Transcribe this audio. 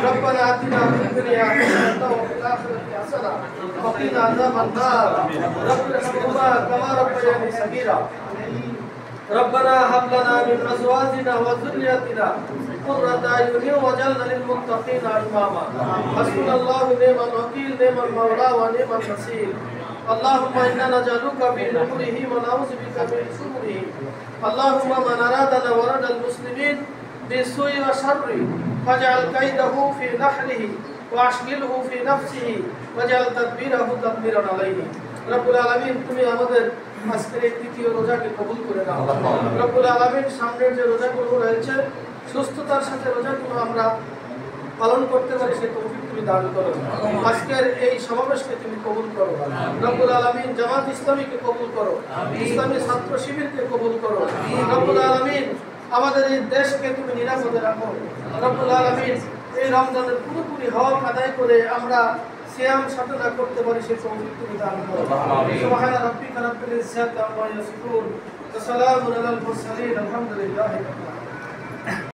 ربنا آتنا في الدنيا حسنة وفي الآخرة حسنة وقنا عذاب النار رب ارحمهما كما ربياني صغيرا ربنا هب لنا من أزواجنا وذرياتنا قرة أعين واجعلنا للمتقين إماما حسبنا الله ونعم الوكيل نعم المولى ونعم النصير اللهم إنا نجعلك في نحوره ونعوذ بك من شره اللهم من أرادنا ورد المسلمين بالسوء والشر فاجعل كيده في نحره وأشغله في نفسه واجعل تدبيره تدميرا عليه রব্বুল আলামিন তুমি আমাদের আজকের এই তৃতীয় রোজাকে কবুল করে নাও রব্বুল আলামিন সামনের যে রোজাগুলো রয়েছে সুস্থতার সাথে রোজাগুলো আমরা পালন করতে পারি সেই তৌফিক তুমি দান করো আজকের এই সমাবেশকে তুমি কবুল করো রব্বুল আলামিন জামাত ইসলামীকে কবুল করো ইসলামী ছাত্র শিবিরকে কবুল করো রব্বুল আলামিন আমাদের এই দেশকে তুমি নিরাপদে রাখো রব্বুল আলামিন এই রমজানের পুরোপুরি হক আদায় করে আমরা সিয়াম সাধনা করতে পারি সেই তৌফিক তুমি দান করো সুবহানা রাব্বিকা রাব্বিল ইজ্জাতি আম্মা ইয়াসিফুন ওয়া সালামুন আলাল মুরসালিন আলহামদুলিল্লাহি রাব্বিল আলামিন